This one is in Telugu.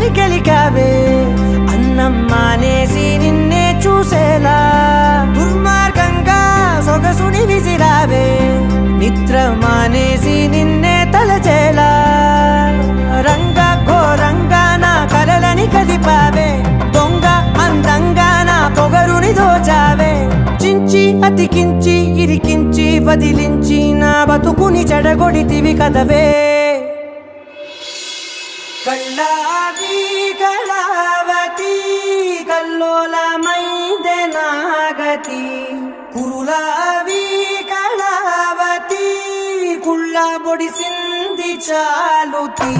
కలని గెలికావే అన్నం మానేసి నిన్నే చూసేలా దుర్మార్గంగా సొగసుని విసిరావే నిద్ర మానేసి నిన్నే తలచేలా రంగా ఘోరంగా నా కలలని కదిపావే దొంగ అందంగా నా పొగరుని దోచావే చించి అతికించి ఇరికించి వదిలించి నా బతుకుని చెడగొడితివి కదవే కళ్ళావి కళావతి కల్లోలమైందే నాగతి కురులావి కళావతి కుళ్ళ బొడిసింది చాలుతి